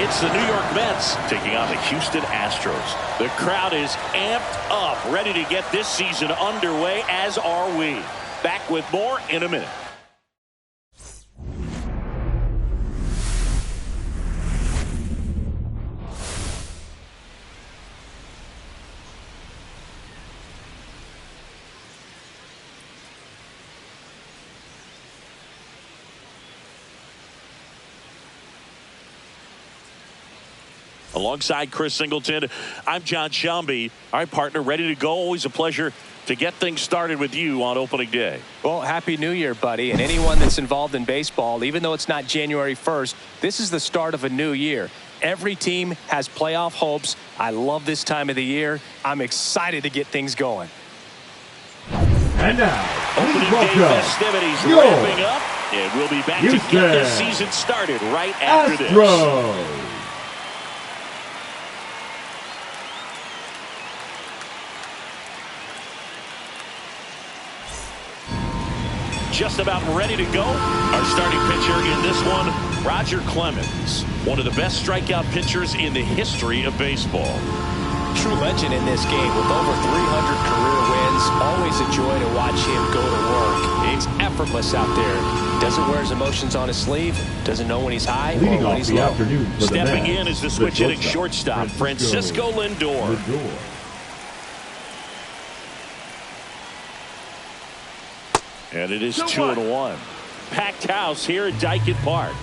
It's the New York Mets taking on the Houston Astros. The crowd is amped up, ready to get this season underway, as are we. Back with more in a minute. Alongside Chris Singleton, I'm John Shambi. All right, partner, ready to go. Always a pleasure to get things started with you on opening day. Well, happy New Year, buddy. And anyone that's involved in baseball, even though it's not January 1st, this is the start of a new year. Every team has playoff hopes. I love this time of the year. I'm excited to get things going. And now, opening day festivities ramping up, and we'll be back to get this season started right after Astros. this. Just about ready to go. Our starting pitcher in this one, Roger Clemens, one of the best strikeout pitchers in the history of baseball. True legend in this game with over 300 career wins. Always a joy to watch him go to work. He's effortless out there. Doesn't wear his emotions on his sleeve. Doesn't know when he's high or when he's low. Stepping in is the switch hitting shortstop, Francisco Lindor. And it is 2-1. Packed house here at Dyken Park.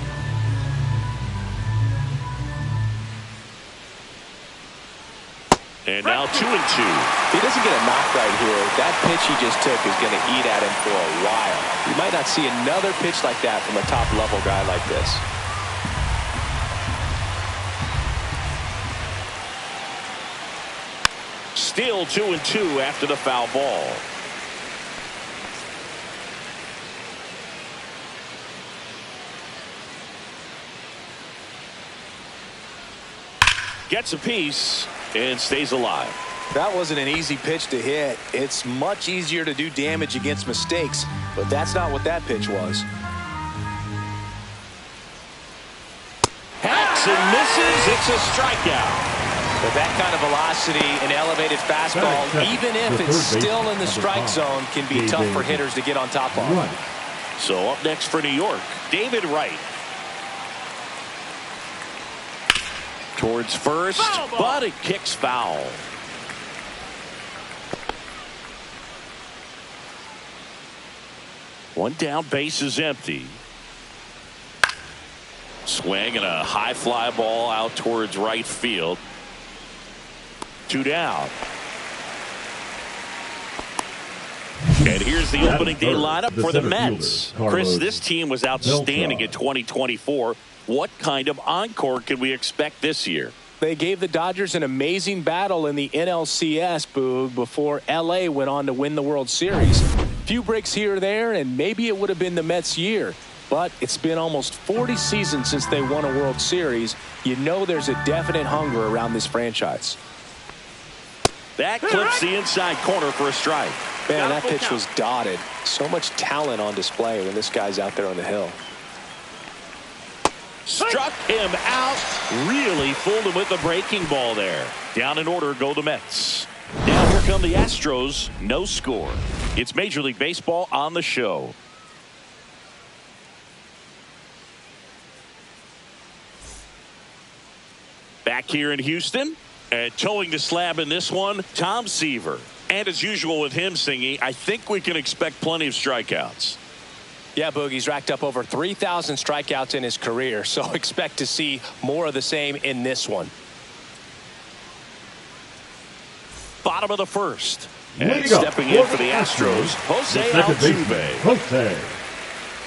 And now 2-2. If he doesn't get a knock right here, that pitch he just took is going to eat at him for a while. You might not see another pitch like that from a top-level guy like this. Still 2-2 after the foul ball. Gets a piece and stays alive. That wasn't an easy pitch to hit. It's much easier to do damage against mistakes, but that's not what that pitch was. Hacks and misses. It's a strikeout. But that kind of velocity and elevated fastball, even if it's still in the strike zone, can be tough for hitters to get on top of. So up next for New York, David Wright. Towards first, but it kicks foul. One down, base is empty. Swing and a high fly ball out towards right field. 2 down. And here's the opening day lineup for the Mets. Chris, this team was outstanding in 2024. What kind of encore can we expect this year? They gave the Dodgers an amazing battle in the NLCS, Boog, before LA went on to win the World Series. Few breaks here or there, and maybe it would have been the Mets' year. But it's been almost 40 seasons since they won a World Series. You know there's a definite hunger around this franchise. That clips the inside corner for a strike. Man, that pitch was dotted. So much talent on display when this guy's out there on the hill. Struck him out. Really fooled him with the breaking ball there. Down in order go the Mets. Now here come the Astros. No score. It's Major League Baseball on the show. Back here in Houston. And towing the slab in this one, Tom Seaver. And as usual with him singing, I think we can expect plenty of strikeouts. Yeah, Boogie's racked up over 3,000 strikeouts in his career, so expect to see more of the same in this one. Bottom of the first. And stepping in for the Astros, Jose Altuve.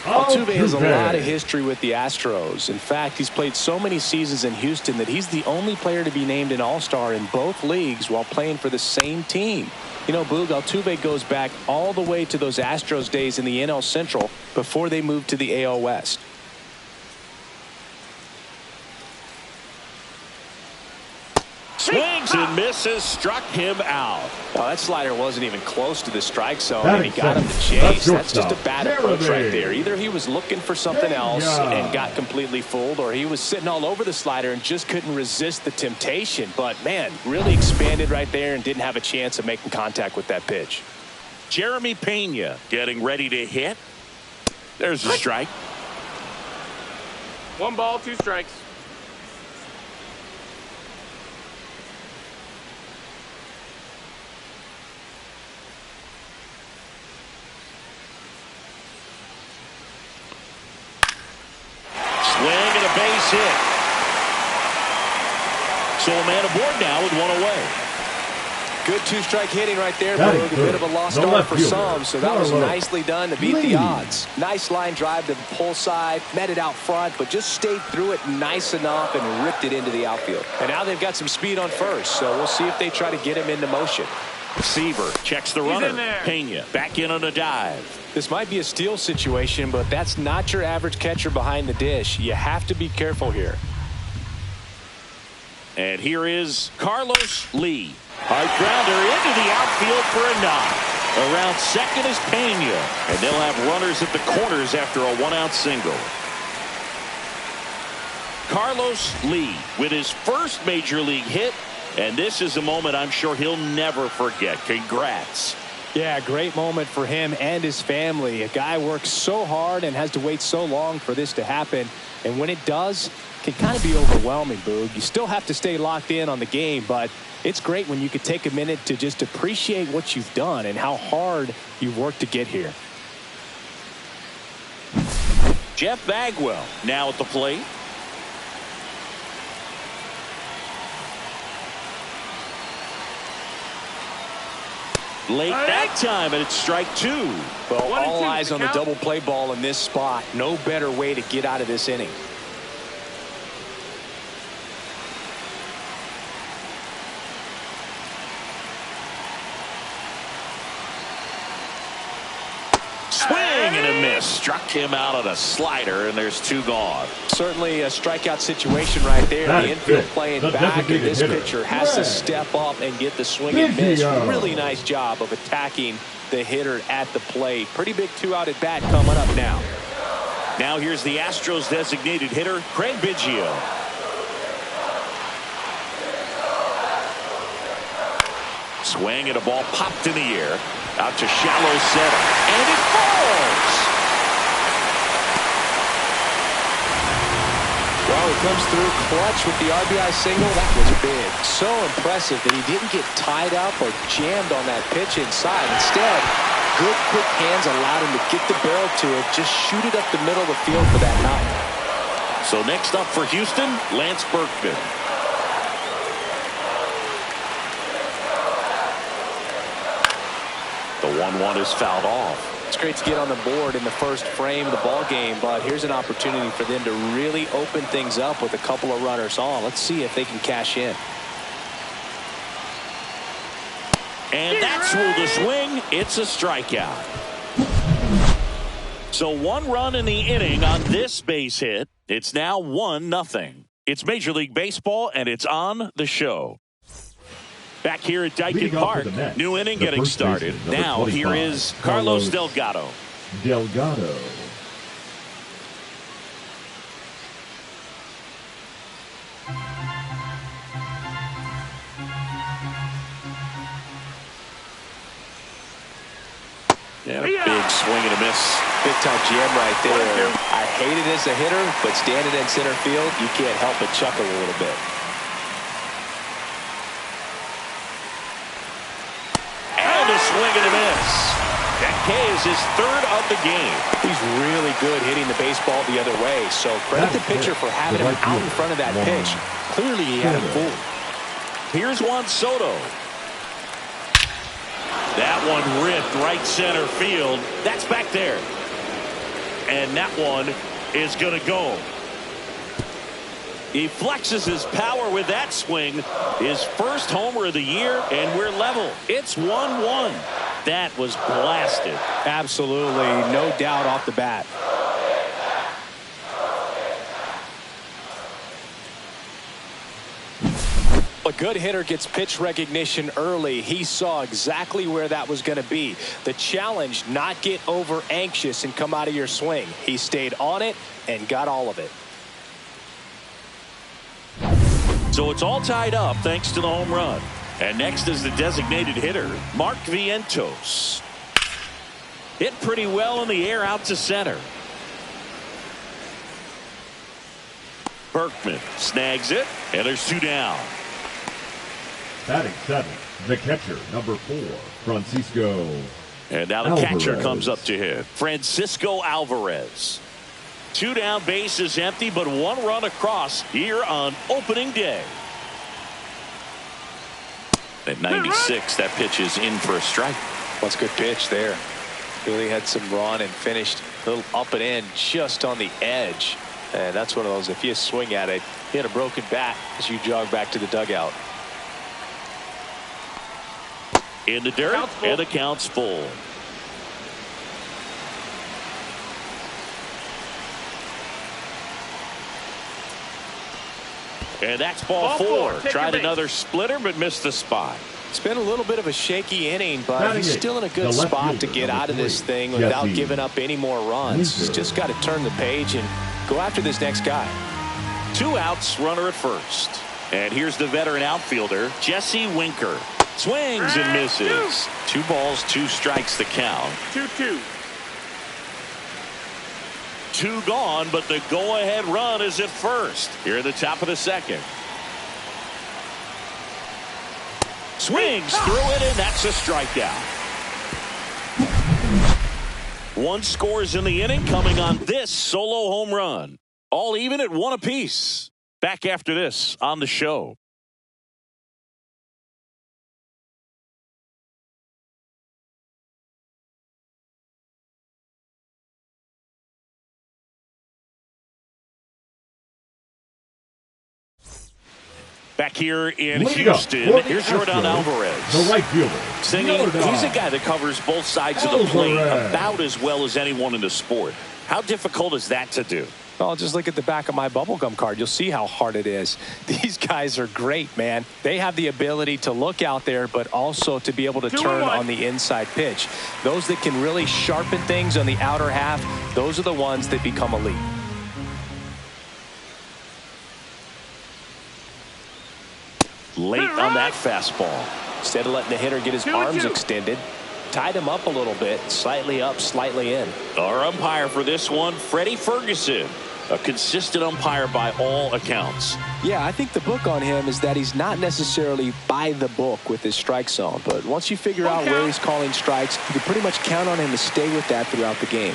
Altuve has a lot of history with the Astros. In fact, he's played so many seasons in Houston that he's the only player to be named an All-Star in both leagues while playing for the same team. You know, Boog, Altuve goes back all the way to those Astros days in the NL Central before they moved to the AL West. Swings and misses, struck him out. Well, that slider wasn't even close to the strike zone, and he got him to chase. That's just a bad approach right there. Either he was looking for something else and got completely fooled, or he was sitting all over the slider and just couldn't resist the temptation. But, man, really expanded right there and didn't have a chance of making contact with that pitch. Jeremy Pena getting ready to hit. There's a strike. 1 ball, 2 strikes. Swing and a base hit. So a man aboard now with 1 away. Good 2-strike hitting right there, Boog. A bit of a lost start for some, so that was nicely done to beat the odds. Nice line drive to the pull side, met it out front, but just stayed through it nice enough and ripped it into the outfield. And now they've got some speed on first, so we'll see if they try to get him into motion. Receiver checks the runner. Pena back in on a dive. This might be a steal situation, but that's not your average catcher behind the dish. You have to be careful here. And here is Carlos Lee. Hard grounder into the outfield for a knock. Around second is Pena, and they'll have runners at the corners after a 1-out single. Carlos Lee with his first major league hit, and this is a moment I'm sure he'll never forget. Congrats. Yeah, great moment for him and his family. A guy works so hard and has to wait so long for this to happen, and when it does, it can kind of be overwhelming, Boog. You still have to stay locked in on the game, but it's great when you could take a minute to just appreciate what you've done and how hard you've worked to get here. Jeff Bagwell now at the plate. Late that time, and it's strike 2. Well, all eyes on the double play ball in this spot. No better way to get out of this inning. Swing and a miss. Struck him out on a slider, and there's 2 gone. Certainly a strikeout situation right there. The infield playing back, and this pitcher has to step up and get the swing and miss. Really nice job of attacking the hitter at the plate. Pretty big 2-out at bat coming up now. Now here's the Astros designated hitter, Craig Biggio. Swing and a ball popped in the air. Out to shallow center. And it falls! Well, he comes through clutch with the RBI single. That was big. So impressive that he didn't get tied up or jammed on that pitch inside. Instead, good quick hands allowed him to get the barrel to it. Just shoot it up the middle of the field for that knock. So next up for Houston, Lance Berkman. The 1-1 is fouled off. It's great to get on the board in the first frame of the ball game, but here's an opportunity for them to really open things up with a couple of runners on. Let's see if they can cash in. And that's ruled a swing. It's a strikeout. So 1 run in the inning on this base hit. It's now 1-0. It's Major League Baseball, and it's on the show. Back here at Daikin Park, new inning getting started. Now here is Carlos Delgado. And a big swing and a miss. Big time jam right there. I hate it as a hitter, but standing in center field, you can't help but chuckle a little bit. Swing and a miss. That K is his 3rd of the game. He's really good hitting the baseball the other way, so credit the pitcher for having him out in front of that pitch. Clearly he had him fooled. Here's Juan Soto. That one ripped right center field. That's back there. And that one is going to go. He flexes his power with that swing. His first homer of the year, and we're level. It's 1-1. That was blasted. Absolutely, no doubt off the bat. A good hitter gets pitch recognition early. He saw exactly where that was going to be. The challenge, not get over anxious and come out of your swing. He stayed on it and got all of it. So it's all tied up thanks to the home run. And next is the designated hitter, Mark Vientos. Hit pretty well in the air out to center. Berkman snags it, and there's 2 down. Batting 7, the catcher, number 4, Francisco. And now the catcher comes up to hit, Francisco Alvarez. 2 down, base is empty, but 1 run across here on opening day. At 96, that pitch is in for a strike. What's a good pitch there? Really had some run and finished a little up and in just on the edge. And that's one of those, if you swing at it, you hit a broken bat as you jog back to the dugout. In the dirt, and the count's full. And that's ball 4. Tried another splitter, but missed the spot. It's been a little bit of a shaky inning, but he's still in a good spot to get out of this thing without giving up any more runs. He's just got to turn the page and go after this next guy. 2 outs, runner at first. And here's the veteran outfielder, Jesse Winker. Swings and misses. 2 balls, 2 strikes the count. 2-2. 2 gone, but the go-ahead run is at first. Here at the top of the second. Swings through it, and that's a strikeout. 1 scores in the inning, coming on this solo home run. All even at 1 apiece. Back after this on the show. Back here in Houston, here's Jordan Alvarez. The right fielder. Singing, he's a guy that covers both sides of the plate about as well as anyone in the sport. How difficult is that to do? Well, just look at the back of my bubblegum card. You'll see how hard it is. These guys are great, man. They have the ability to look out there, but also to be able to turn on the inside pitch. Those that can really sharpen things on the outer half, those are the ones that become elite. Late on that fastball. Instead of letting the hitter get his arms extended, tied him up a little bit, slightly up, slightly in. Our umpire for this one, Freddie Ferguson. A consistent umpire by all accounts. Yeah, I think the book on him is that he's not necessarily by the book with his strike zone. But once you figure out where he's calling strikes, you can pretty much count on him to stay with that throughout the game.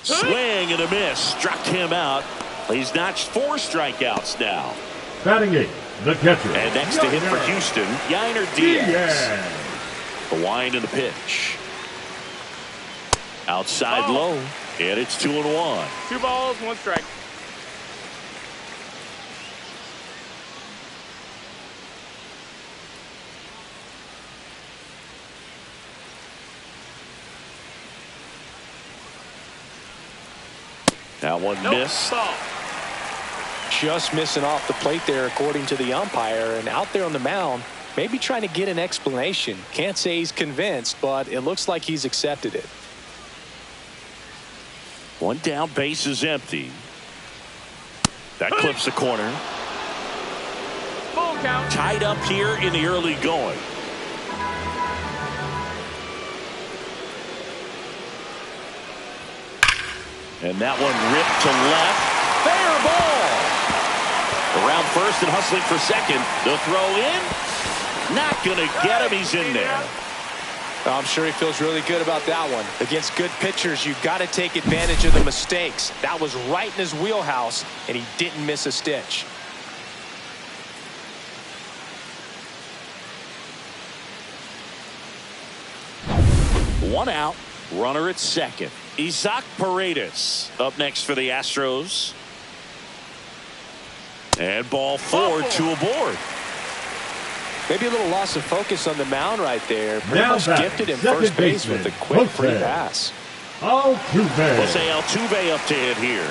Swing and a miss. Struck him out. He's notched 4 strikeouts now. Batting 8, the catcher. And next to hit for Houston, Yainer Diaz. The wind and the pitch. Outside low. And it's 2-1. 2 balls, 1 strike. That one missed. Just missing off the plate there, according to the umpire. And out there on the mound, maybe trying to get an explanation. Can't say he's convinced, but it looks like he's accepted it. 1 down, base is empty. That clips the corner. Full count. Tied up here in the early going. And that one ripped to left. Fair ball. Around first and hustling for second. The throw in. Not going to get him. He's in there. I'm sure he feels really good about that one. Against good pitchers, you've got to take advantage of the mistakes. That was right in his wheelhouse, and he didn't miss a stitch. One out. Runner at second. Isaac Paredes up next for the Astros. And ball 4, 2 aboard. Maybe a little loss of focus on the mound right there. Pretty much gifted him first base with a quick free pass. Altuve. We'll say Altuve up to hit here.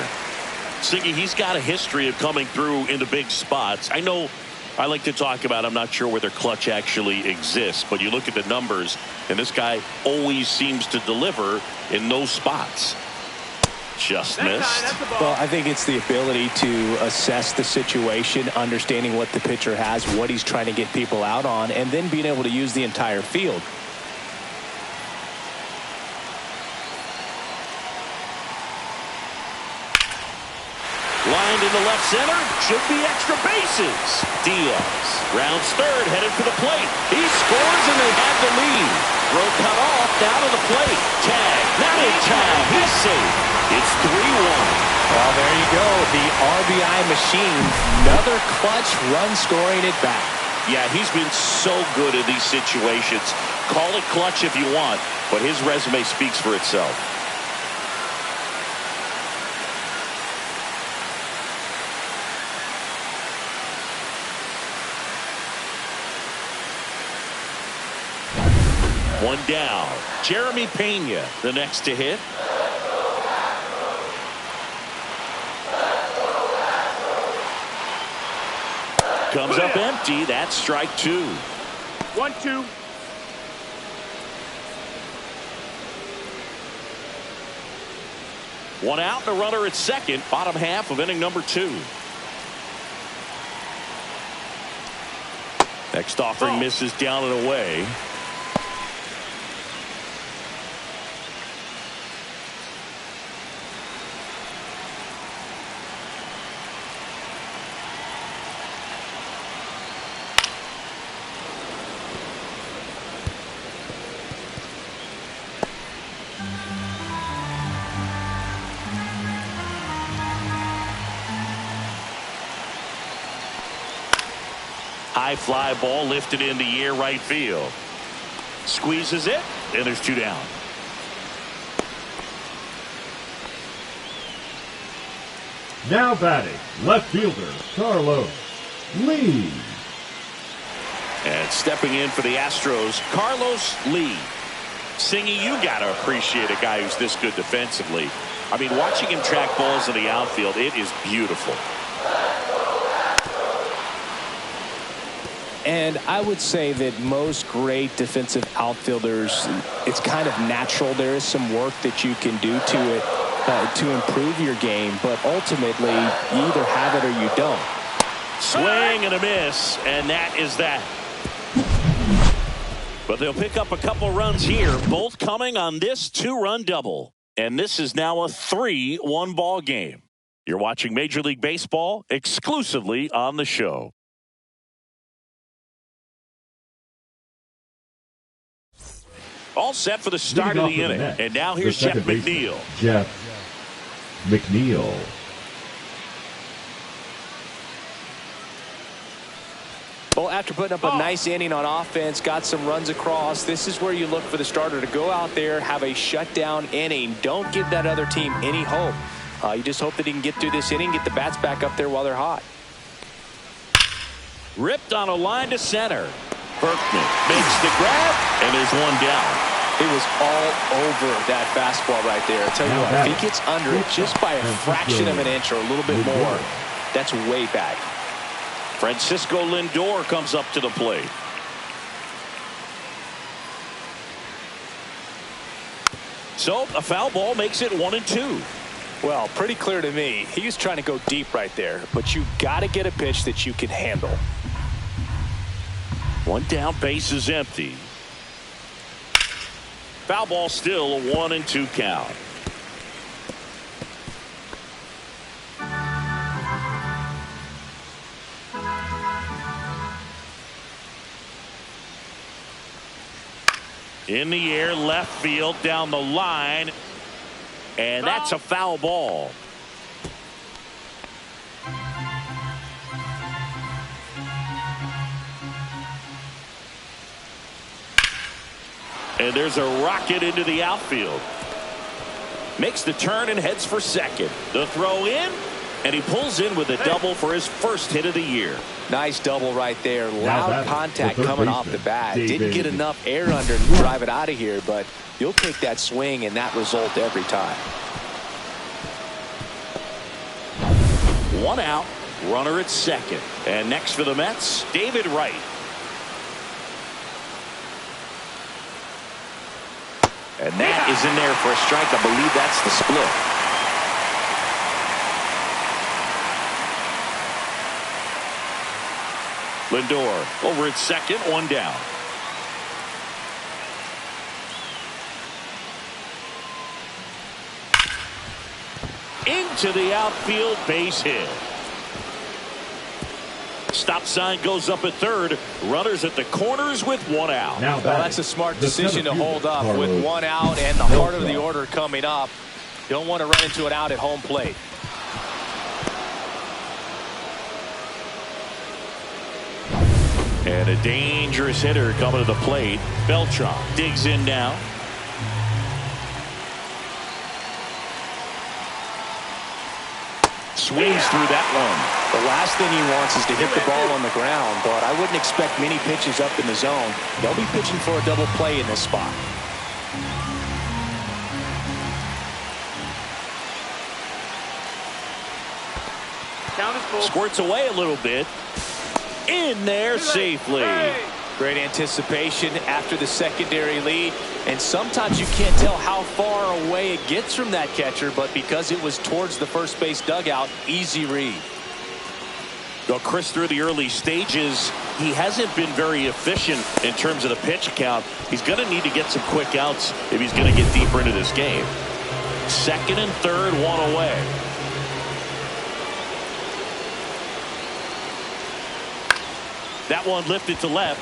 Siggy, he's got a history of coming through into big spots. I know I like to talk about, I'm not sure whether clutch actually exists, but you look at the numbers, and this guy always seems to deliver in those spots. Just missed. Well, I think it's the ability to assess the situation, understanding what the pitcher has, what he's trying to get people out on, and then being able to use the entire field. Lined in the left center, should be extra bases. Diaz rounds third, headed for the plate. He scores, and they have the lead. Throw cut off, down to the plate. Tag, not in time. He's safe. It's 3-1. Well, there you go. The RBI machine. Another clutch run scoring at bat. Yeah, he's been so good in these situations. Call it clutch if you want, but his resume speaks for itself. One down. Jeremy Pena, the next to hit. Comes up empty. That's strike two. 1-2. One out, and a runner at second. Bottom half of inning number 2. Next offering misses down and away. High fly ball lifted in the air, right field. Squeezes it, and there's 2 down. Now batting, left fielder Carlos Lee. And stepping in for the Astros, Carlos Lee. Singy, you got to appreciate a guy who's this good defensively. I mean, watching him track balls in the outfield, it is beautiful. And I would say that most great defensive outfilders, it's kind of natural. There is some work that you can do to it to improve your game, but ultimately you either have it or you don't. Swing and a miss, and that is that. But they'll pick up a couple runs here, both coming on this 2-run double. And this is now a 3-1 ball game. You're watching Major League Baseball exclusively on the show. All set for the start of the inning. And now here's Jeff McNeil. Jeff McNeil. Well, after putting up a nice inning on offense, got some runs across, this is where you look for the starter to go out there, have a shutdown inning. Don't give that other team any hope. You just hope that he can get through this inning, get the bats back up there while they're hot. Ripped on a line to center. Berkman makes the grab, and there's 1 down. It was all over that fastball right there. I tell you what, if he gets under it just by a fraction of an inch or a little bit more, that's way back. Francisco Lindor comes up to the plate. So a foul ball makes it 1-2. Well, pretty clear to me. He was trying to go deep right there, but you got to get a pitch that you can handle. 1 down, base is empty. Foul ball, still a 1-2 count. In the air, left field, down the line, and that's a foul ball. And there's a rocket into the outfield. Makes the turn and heads for second. The throw in, And he pulls in with a double for his first hit of the year. Nice double right there. Loud contact coming off the bat. Didn't get enough air under to drive it out of here, but you'll take that swing and that result every time. 1 out, runner at second. And next for the Mets, David Wright. And that is in there for a strike. I believe that's the split. Lindor over at second, 1 down. Into the outfield, base hit. Stop sign goes up at third. Runners at the corners with 1 out. Now that's a smart decision to hold up with 1 out and the heart of the order coming up. Don't want to run into an out at home plate. And a dangerous hitter coming to the plate. Beltran digs in now. Swings through that one. The last thing he wants is to hit the ball on the ground, but I wouldn't expect many pitches up in the zone. They'll be pitching for a double play in this spot. Count is full. Squirts away a little bit. In there safely. Great anticipation after the secondary lead, and sometimes you can't tell how far away it gets from that catcher, but because it was towards the first base dugout, easy read. Well, Chris, through the early stages, he hasn't been very efficient in terms of the pitch count. He's going to need to get some quick outs if he's going to get deeper into this game. Second and third, 1 away. That one lifted to left.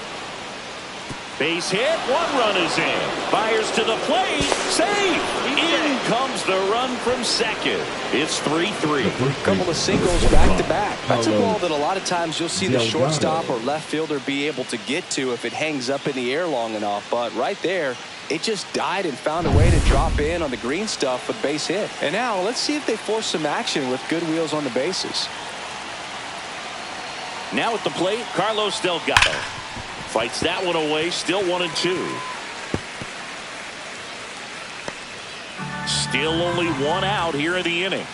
Base hit. 1 run is in. Fires to the plate. Safe. In comes the run from second. It's 3-3. A couple of singles back to back. That's a ball that a lot of times you'll see the shortstop or left fielder be able to get to if it hangs up in the air long enough. But right there, it just died and found a way to drop in on the green stuff with base hit. And now let's see if they force some action with good wheels on the bases. Now at the plate, Carlos Delgado fights that one away. Still 1-2. Still only 1 out here in the inning.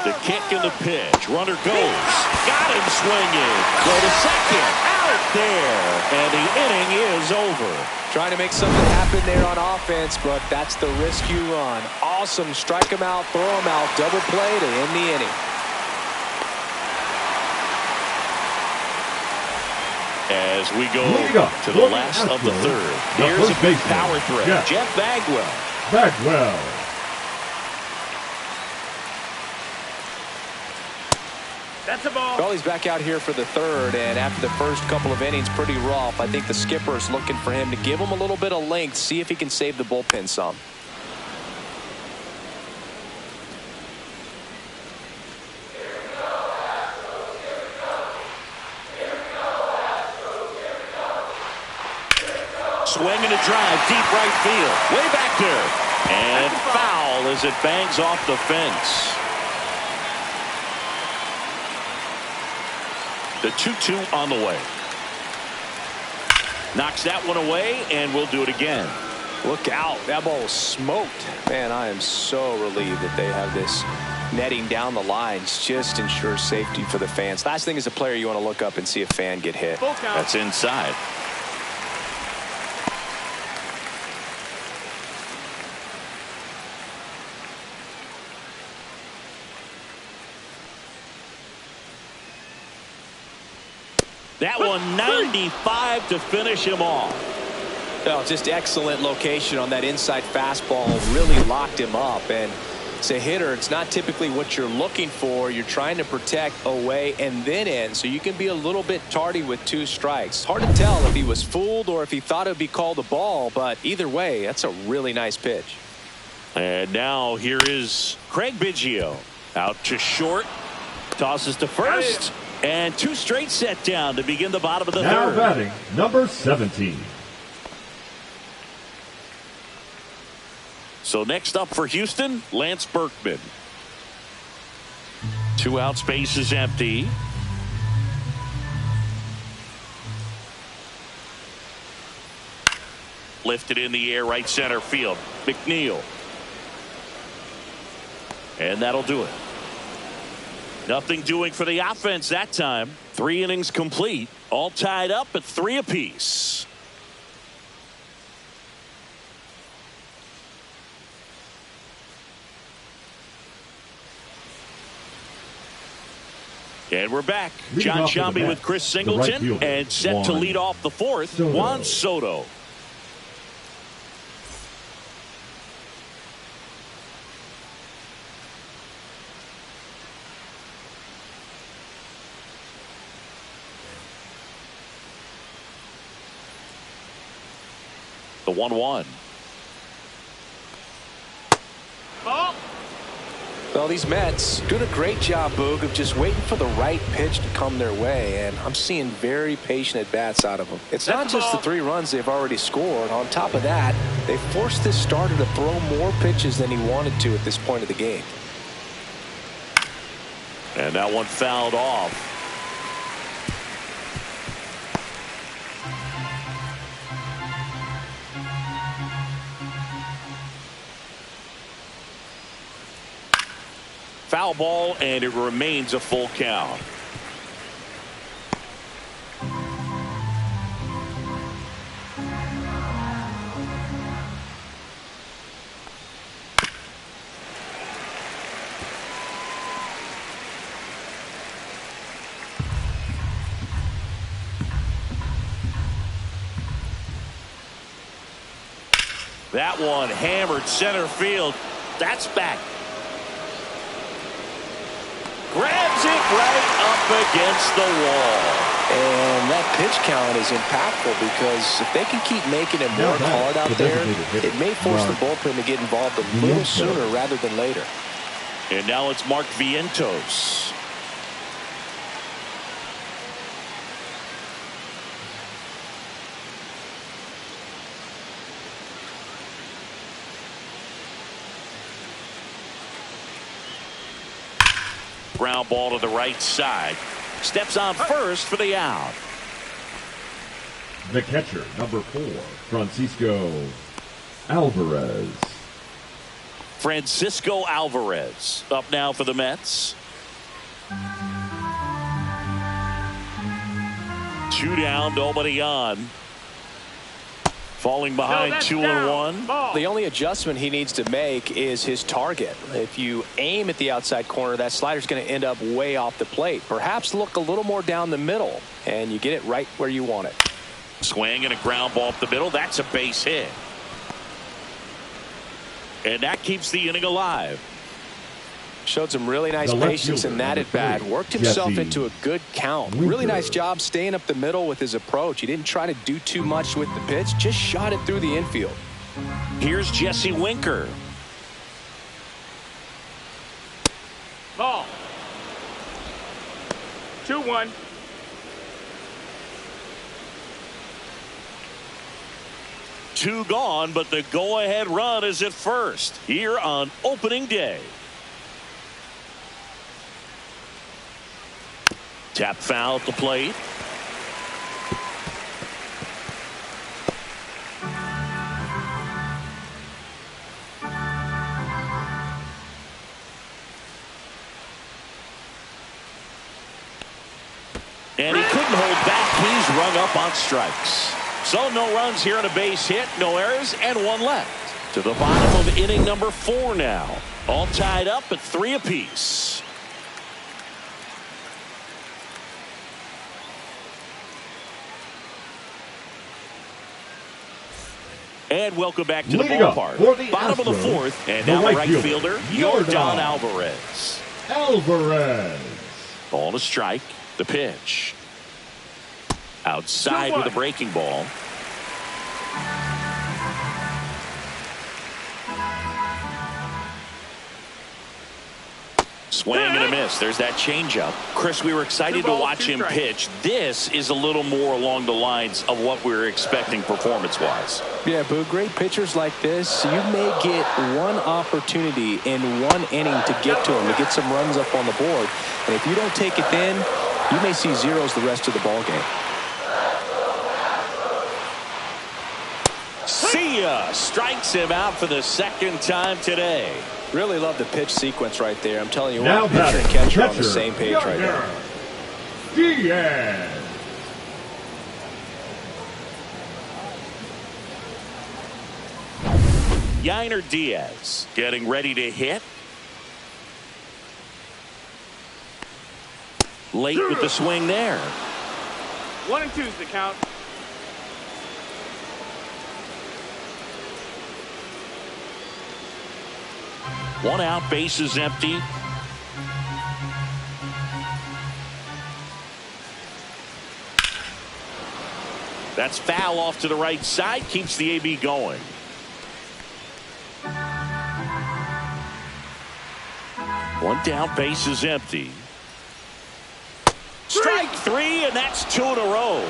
The kick and the pitch. Runner goes. Got him swinging. Go to second. Out there. And the inning is over. Trying to make something happen there on offense, but that's the risk you run. Awesome. Strike him out, throw him out, double play to end the inning. As we go to the last of the third. Here's a big power threat. Jeff Bagwell. That's a ball. Well, he's back out here for the third, and after the first couple of innings, pretty rough. I think the skipper is looking for him to give him a little bit of length, see if he can save the bullpen some. Swinging a drive, deep right field, way back there, and foul as it bangs off the fence. The 2-2 on the way. Knocks that one away, and we'll do it again. Look out. That ball was smoked. Man, I am so relieved that they have this netting down the lines. Just ensures safety for the fans. Last thing as a player, you want to look up and see a fan get hit. That's inside. That one 95 to finish him off. Oh, just excellent location on that inside fastball. Really locked him up. And as a hitter, it's not typically what you're looking for. You're trying to protect away and then in. So you can be a little bit tardy with 2 strikes. Hard to tell if he was fooled or if he thought it would be called a ball. But either way, that's a really nice pitch. And now here is Craig Biggio. Out to short. Tosses to first. And 2 straight set down to begin the bottom of the third. Now batting, number 17. So next up for Houston, Lance Berkman. 2 out, space is empty. Lifted in the air, right center field. McNeil. And that'll do it. Nothing doing for the offense that time. 3 innings complete. All tied up at 3 apiece. And we're back. John Shambi with Chris Singleton. And set to lead off the 4th, Juan Soto. The 1-1. Ball. Well, these Mets doing a great job, Boog, of just waiting for the right pitch to come their way, and I'm seeing very patient at-bats out of them. It's not just the 3 runs they've already scored. On top of that, they forced this starter to throw more pitches than he wanted to at this point of the game. And that one fouled off. Foul ball, and it remains a full count. That one hammered center field. That's back. Grabs it right up against the wall. And that pitch count is impactful because if they can keep making it more hard out there, it may force the bullpen to get involved a little sooner rather than later. And now it's Mark Vientos. Ground ball to the right side. Steps on first for the out. The catcher, number 4, Francisco Alvarez. Francisco Alvarez up now for the Mets. 2 down, nobody on. Falling behind 2-1. The only adjustment he needs to make is his target. If you aim at the outside corner, that slider's going to end up way off the plate. Perhaps look a little more down the middle, and you get it right where you want it. Swing and a ground ball up the middle. That's a base hit. And that keeps the inning alive. Showed some really nice patience in that at bat. Worked himself into a good count. Really nice job staying up the middle with his approach. He didn't try to do too much with the pitch. Just shot it through the infield. Here's Jesse Winker. Ball. 2-1. Two gone, but the go-ahead run is at first here on opening day. Tap foul at the plate. And he couldn't hold back. He's rung up on strikes. So no runs here on a base hit, no errors, and 1 left. To the bottom of inning number 4 now. All tied up at 3 apiece. And welcome back to the ballpark. Bottom of the 4th, and now right fielder, Yordan Alvarez. Ball to strike. The pitch. Outside with a breaking ball. Swing and a miss. There's that changeup. Chris, we were excited to watch him pitch. This is a little more along the lines of what we were expecting performance-wise. Yeah, Boo, great pitchers like this, you may get one opportunity in one inning to get to him, to get some runs up on the board. And if you don't take it then, you may see zeros the rest of the ball game. See ya! Strikes him out for the second time today. Really love the pitch sequence right there. I'm telling you Now what, pitcher and catcher are on the same page right now. Diaz. Yainer Diaz getting ready to hit. Late with the swing there. 1-2 is the count. One out, base is empty. That's foul off to the right side, keeps the AB going. One down, base is empty. Strike three, and that's 2 in a row.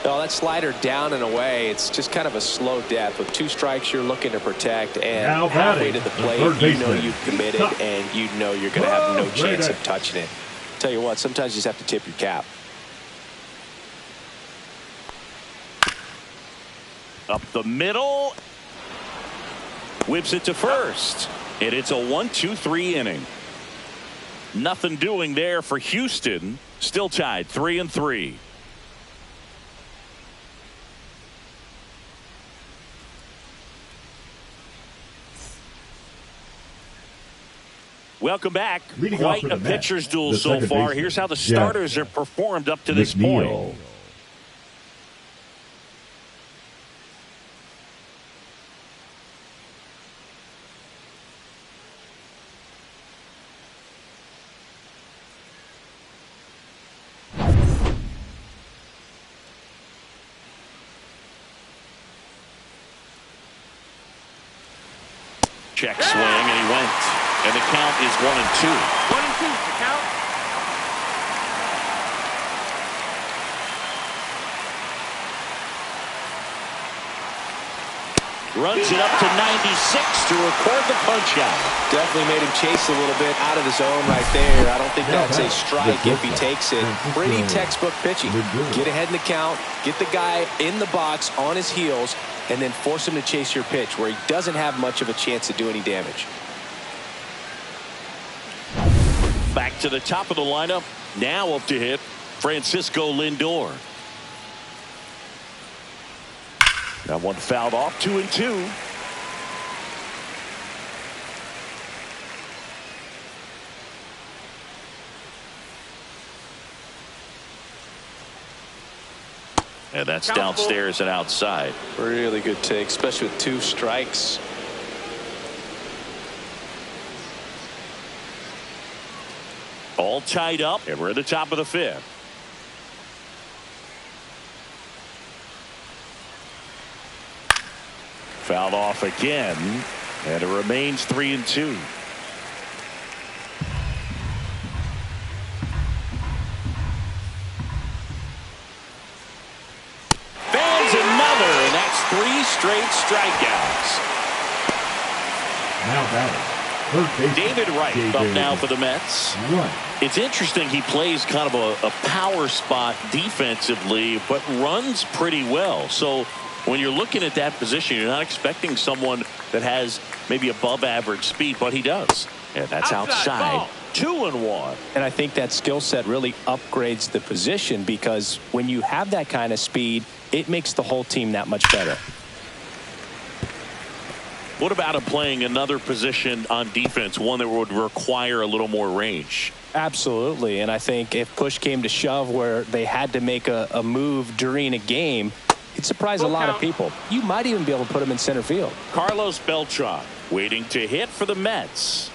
Oh, that slider down and away. It's just kind of a slow death. With 2 strikes, you're looking to protect, and halfway to the plate, you know you've committed, and you know you're going to have no chance of touching it. Tell you what, sometimes you just have to tip your cap. Up the middle. Whips it to first, and it's a 1-2-3 inning. Nothing doing there for Houston. Still tied 3-3. Welcome back. Quite a pitcher's duel so far. Here's how the starters have performed up to this point. Check swing, and he went. And the count is 1-2. 1-2 is the count. Runs it up to 96 to record the punch out. Definitely made him chase a little bit out of the zone right there. I don't think that's a strike if he takes it. Pretty textbook pitching. Get ahead in the count, get the guy in the box on his heels, and then force him to chase your pitch where he doesn't have much of a chance to do any damage. Back to the top of the lineup. Now up to hit Francisco Lindor. That one fouled off, 2-2. And that's downstairs and outside. Really good take, especially with 2 strikes. All tied up, and we're at the top of the 5th. Fouled off again, and it remains 3-2. Fans another, and that's 3 straight strikeouts. Now batting. David Wright up now for the Mets. It's interesting, he plays kind of a power spot defensively, but runs pretty well. So when you're looking at that position, you're not expecting someone that has maybe above average speed, but he does. And that's outside. 2-1. And I think that skill set really upgrades the position, because when you have that kind of speed, it makes the whole team that much better. What about him playing another position on defense, one that would require a little more range? Absolutely. And I think if push came to shove where they had to make a move during a game, it'd surprise a lot of people. You might even be able to put him in center field. Carlos Beltran waiting to hit for the Mets.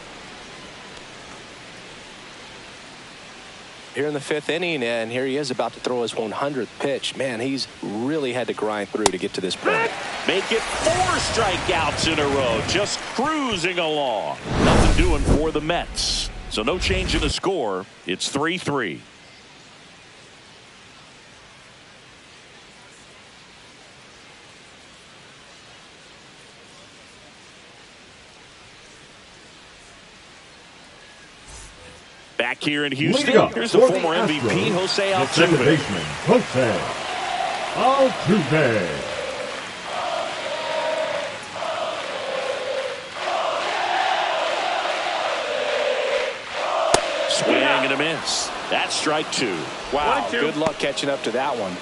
Here in the 5th inning, and here he is about to throw his 100th pitch. Man, he's really had to grind through to get to this point. Make it 4 strikeouts in a row, just cruising along. Nothing doing for the Mets. So no change in the score. It's 3-3. Back here in Houston, here's the former MVP, Jose Altuve. Second baseman, Jose Altuve. Swing and a miss. That's strike two. Wow, good luck catching up to that one.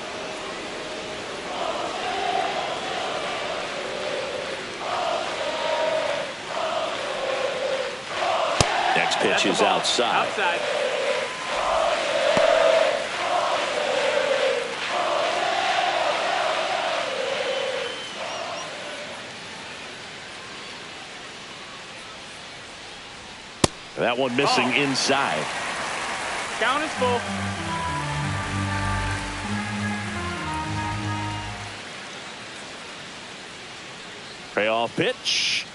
Next pitch is outside. That one missing inside. Count is full. Payoff pitch.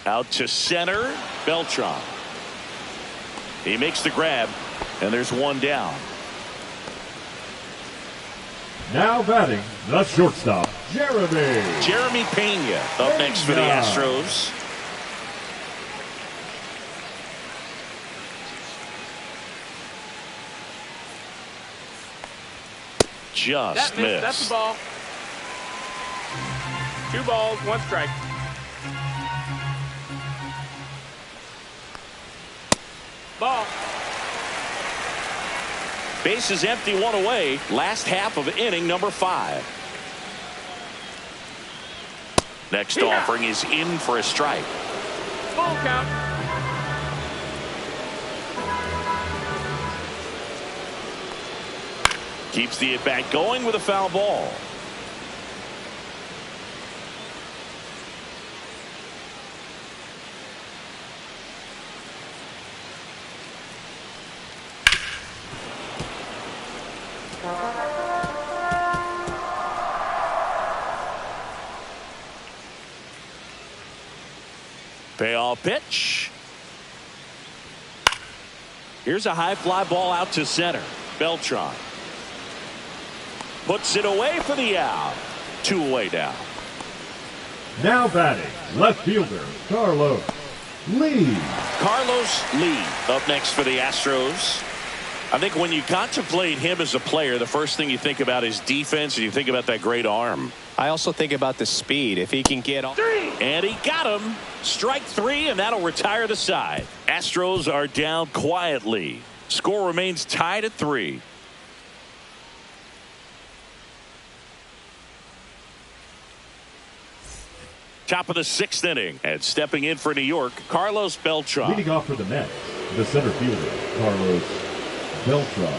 Out to center. Beltran. He makes the grab, and there's one down. Now batting, the shortstop, Jeremy Pena up next for the Astros. Just missed. That's the ball. 2 balls, 1 strike. Ball. Base is empty, 1 away. Last half of inning number 5. Next offering is in for a strike. Full count. Keeps the at-bat going with a foul ball. Payoff pitch. Here's a high fly ball out to center. Beltran puts it away for the out. 2 away now. Now batting, left fielder, Carlos Lee. Carlos Lee up next for the Astros. I think when you contemplate him as a player, the first thing you think about is defense, and you think about that great arm. I also think about the speed. If he can get off. And he got him. Strike 3, and that'll retire the side. Astros are down quietly. Score remains tied at 3. Top of the 6th inning, and stepping in for New York, Carlos Beltran. Leading off for the Mets, the center fielder, Carlos Beltran.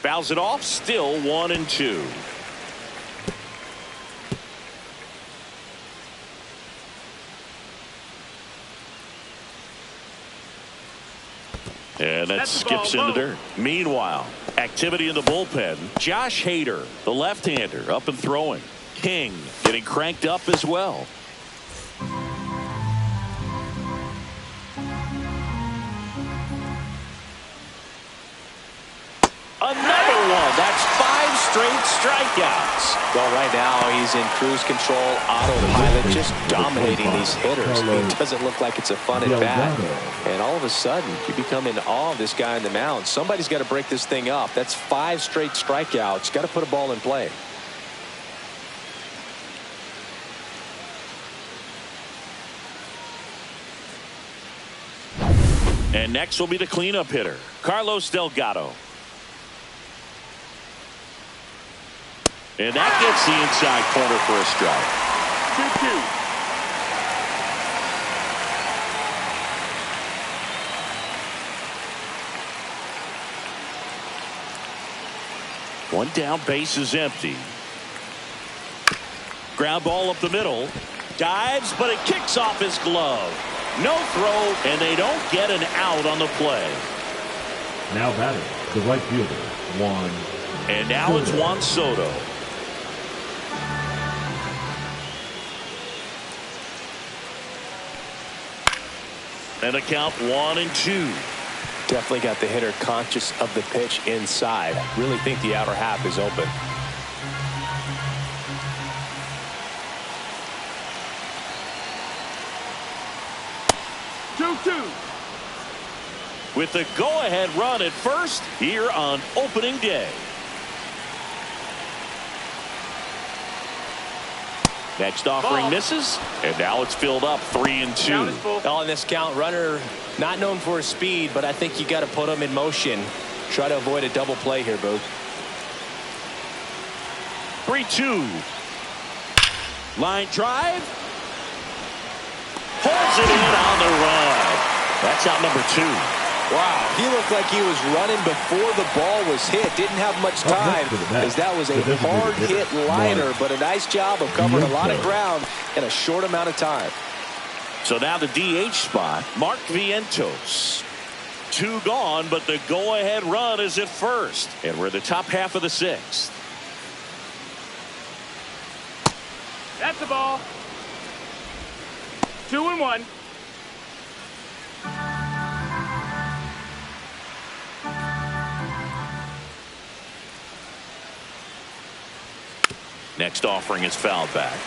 Fouls it off, still 1-2. And that skips in the dirt. Meanwhile, activity in the bullpen. Josh Hader, the left-hander, up and throwing. King getting cranked up as well. Another one. That's 5 straight strikeouts. Well, right now he's in cruise control, autopilot, just dominating these hitters. It doesn't look like it's a fun at bat. And all of a sudden, you become in awe of this guy on the mound. Somebody's got to break this thing up. That's 5 straight strikeouts. Got to put a ball in play. And next will be the cleanup hitter, Carlos Delgado. And that gets the inside corner for a strike. 2-2. One down, base is empty. Ground ball up the middle. Dives, but it kicks off his glove. No throw, and they don't get an out on the play. Now batting, the right fielder, Juan. And now it's Juan Soto. And a count 1-2. Definitely got the hitter conscious of the pitch inside. Really think the outer half is open. With the go-ahead run at first here on opening day. Next offering misses, and now it's filled up 3-2. On this count, runner not known for his speed, but I think you got to put him in motion. Try to avoid a double play here, Booth. 3-2. Line drive. Holds it in on the run. That's out number 2. Wow, he looked like he was running before the ball was hit. Didn't have much time, as that was a hard-hit liner, but a nice job of covering a lot of ground in a short amount of time. So now the DH spot, Mark Vientos. 2 gone, but the go-ahead run is at first. And we're in the top half of the 6th. That's the ball. 2-1. Next offering is fouled back.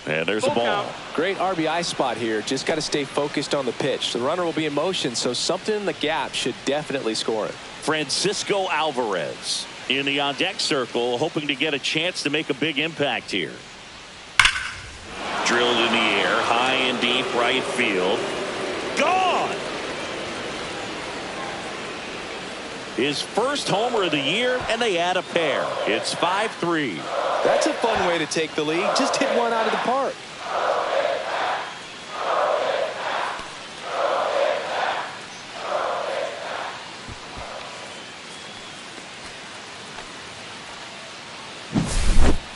And there's a ball. Great RBI spot here. Just got to stay focused on the pitch. The runner will be in motion, so something in the gap should definitely score it. Francisco Alvarez in the on-deck circle, hoping to get a chance to make a big impact here. Drilled in the air, high and deep right field. Gone! His first homer of the year, and they add a pair. It's 5-3. That's a fun way to take the lead. Just hit one out of the park.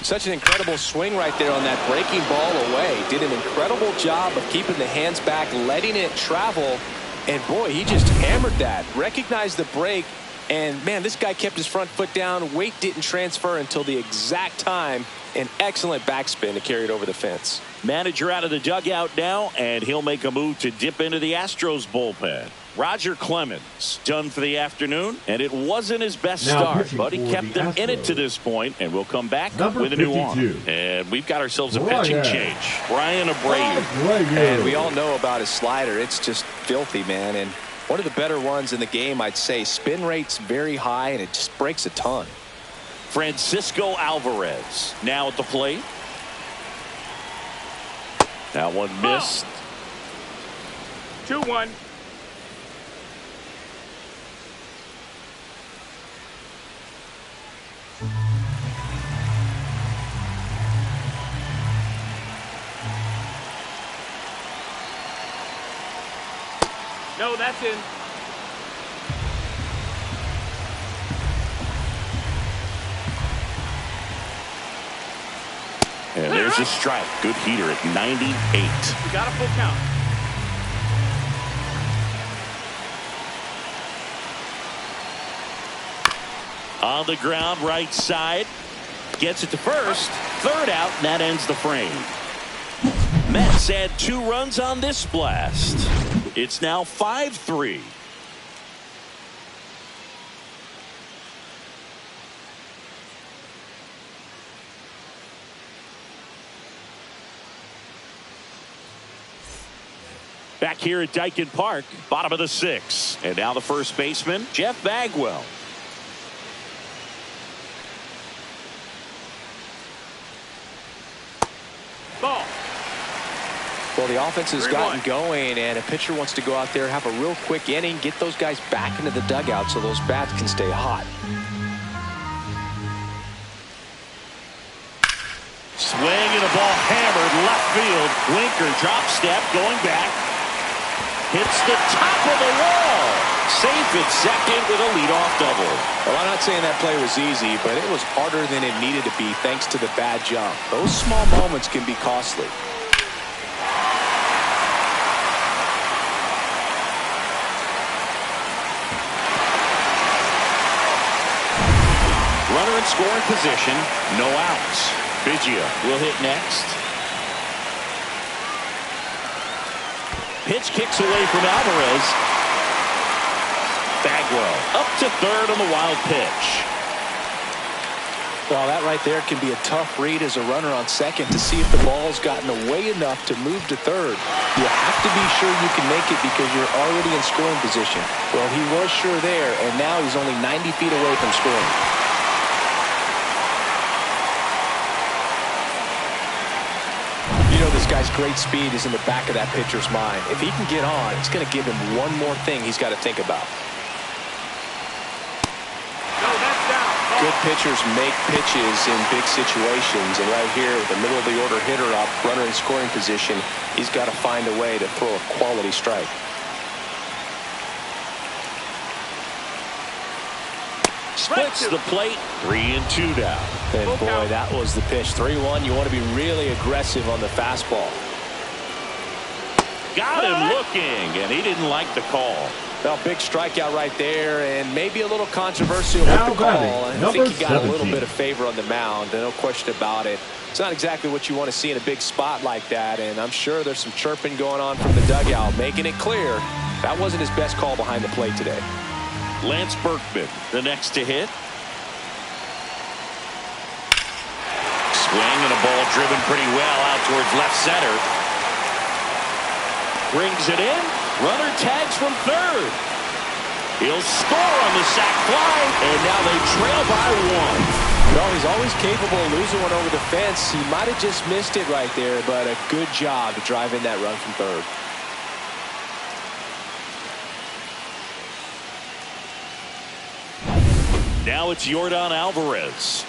Such an incredible swing right there on that breaking ball away. Did an incredible job of keeping the hands back, letting it travel. And boy, he just hammered that. Recognized the break. And man, this guy kept his front foot down. Weight didn't transfer until the exact time. An excellent backspin to carry it over the fence. Manager out of the dugout now, and he'll make a move to dip into the Astros bullpen. Roger Clemens done for the afternoon, and it wasn't his best start, but he kept them in it to this point, and we'll come back with a new arm. And we've got ourselves a pitching change. Brian Abreu. And we all know about his slider. It's just filthy, man. And one of the better ones in the game, I'd say. Spin rate's very high, and it just breaks a ton. Francisco Alvarez now at the plate. That one missed. 2-1. No, that's in. And there's a strike. Good heater at 98. We got a full count. On the ground, right side. Gets it to first. Third out, and that ends the frame. Mets had 2 runs on this blast. It's now 5-3. Back here at Dyken Park, bottom of the 6th. And now the first baseman, Jeff Bagwell. Ball. Well, the offense has gotten 3-1. going, and a pitcher wants to go out there, have a real quick inning, get those guys back into the dugout so those bats can stay hot. Swing and a ball hammered left field. Winker drop step going back. Hits the top of the wall. Safe at second with a leadoff double. Well, I'm not saying that play was easy, but it was harder than it needed to be thanks to the bad jump. Those small moments can be costly. Runner in scoring position, no outs. Biggio will hit next. Pitch kicks away from Alvarez. Bagwell up to third on the wild pitch. Well, that right there can be a tough read as a runner on second to see if the ball's gotten away enough to move to third. You have to be sure you can make it because you're already in scoring position. Well, he was sure there, and now he's only 90 feet away from scoring. This guy's great speed is in the back of that pitcher's mind. If he can get on, it's going to give him one more thing he's got to think about. No, that's down. Ball. Good pitchers make pitches in big situations, and right here with the middle of the order hitter up, runner in scoring position, he's got to find a way to throw a quality strike. Splits the plate. 3-2 down. And boy, that was the pitch. 3-1. You want to be really aggressive on the fastball. Got him looking, and he didn't like the call. Well, big strikeout right there, and maybe a little controversial with the call. I think he got a little bit of favor on the mound. No question about it. It's not exactly what you want to see in a big spot like that, and I'm sure there's some chirping going on from the dugout, making it clear that wasn't his best call behind the plate today. Lance Berkman, the next to hit. Swing and a ball driven pretty well out towards left center. Brings it in. Runner tags from third. He'll score on the sac fly, and now they trail by one. No, he's always capable of losing one over the fence. He might have just missed it right there, but a good job to drive in that run from third. Now it's Yordan Alvarez.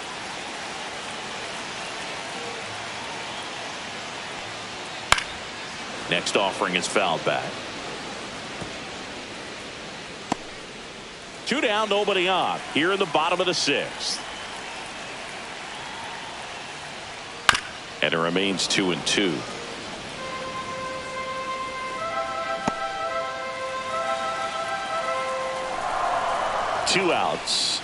Next offering is fouled back. 2 down, nobody on. Here in the bottom of the 6th. And it remains 2-2. Two outs.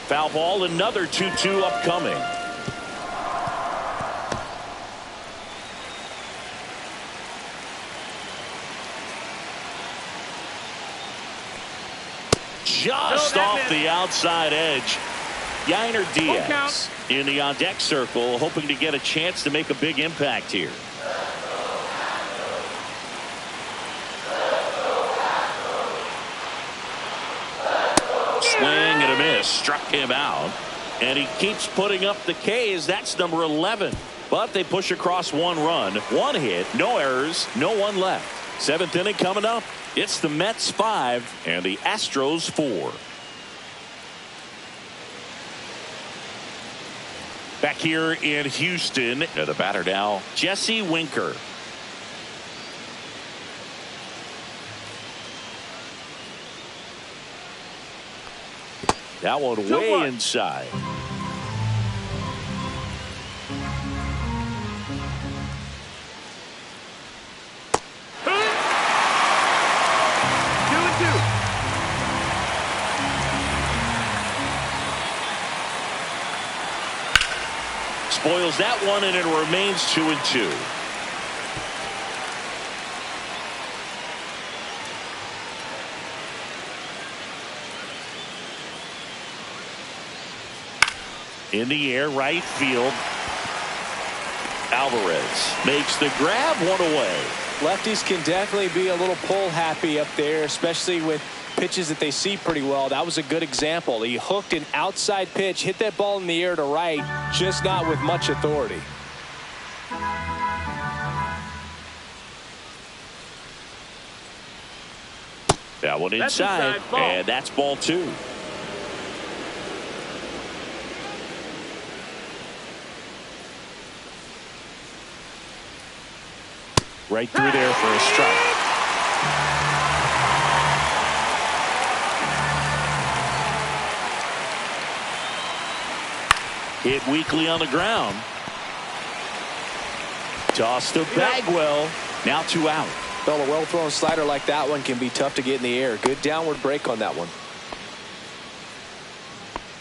Foul ball, another 2-2 upcoming. Just off the outside edge. Yainer Diaz in the on-deck circle, hoping to get a chance to make a big impact here. Swing and a miss, struck him out, and he keeps putting up the K's. That's number 11, but they push across 1 run, 1 hit, no errors, no one left. 7th inning coming up. It's the Mets 5 and the Astros 4. Back here in Houston, the batter now, Jesse Winker. That one way inside. Spoils that one, and it remains 2-2. In the air, right field. Alvarez makes the grab, 1 away. Lefties can definitely be a little pull happy up there, especially with pitches that they see pretty well. That was a good example. He hooked an outside pitch, hit that ball in the air to right, just not with much authority. That one inside, and that's ball 2. Right through there for a strike. Hit weakly on the ground. Toss to Bagwell. Now 2 out. Well, a well-thrown slider like that one can be tough to get in the air. Good downward break on that one.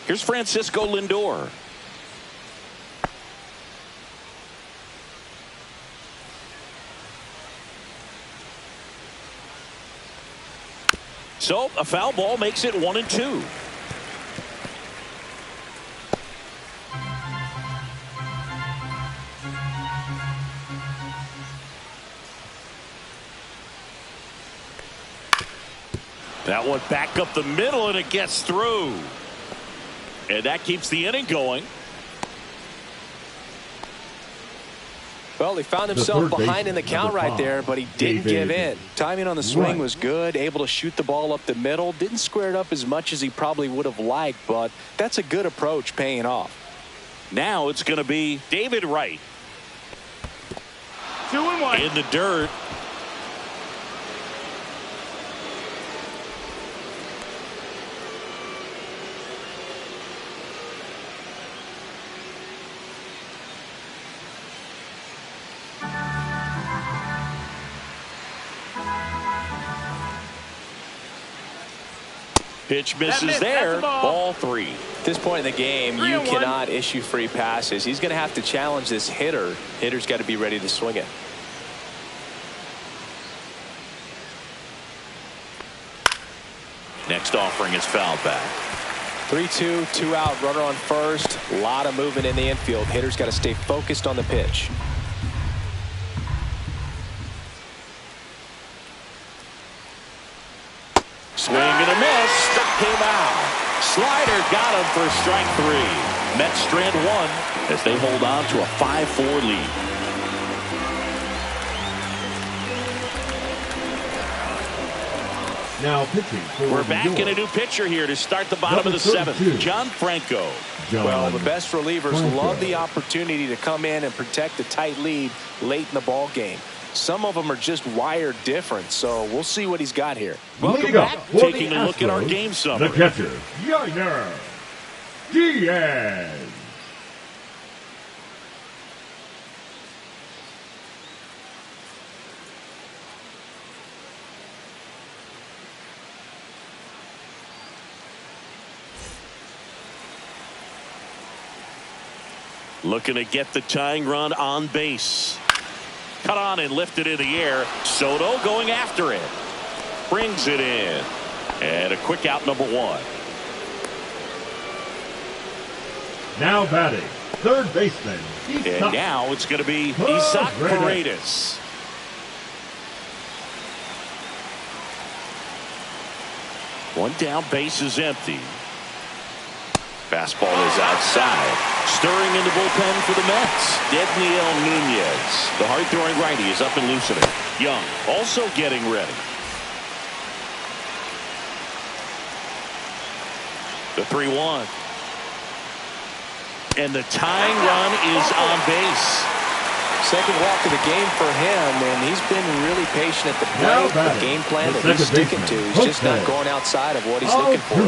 Here's Francisco Lindor. So a foul ball makes it 1-2. That one back up the middle, and it gets through. And that keeps the inning going. Well, he found himself behind in the count right there, but he didn't give in. Timing on the swing was good, able to shoot the ball up the middle. Didn't square it up as much as he probably would have liked, but that's a good approach paying off. Now it's going to be David Wright. 2-1. In the dirt. Pitch misses there. Ball 3. At this point in the game, you cannot issue free passes. He's going to have to challenge this hitter. Hitter's got to be ready to swing it. Next offering is fouled back. 3-2, 2 out, runner on first. A lot of movement in the infield. Hitter's got to stay focused on the pitch. Swing and a miss. Struck him out. Slider got him for strike 3. Mets strand 1 as they hold on to a 5-4 lead. Now pitching for We're back in a new pitcher here to start the bottom of the 7th. John Franco. Well, the best relievers love the opportunity to come in and protect a tight lead late in the ball game. Some of them are just wired different, so we'll see what he's got here. Welcome back. Taking a look at our game summary. The catcher, Yainer Diaz. Looking to get the tying run on base. Cut on and lifted in the air. Soto going after it. Brings it in. And a quick out, number 1. Now batting, third baseman. And now it's going to be Isaac Paredes. One down, base is empty. Fastball is outside. Stirring in the bullpen for the Mets. Dedniel Nunez. The hard-throwing righty is up and loosening. Young also getting ready. The 3-1. And the tying run is on base. Second walk of the game for him, and he's been really patient at the plate. The game plan that he's sticking to. He's just not going outside of what he's looking for.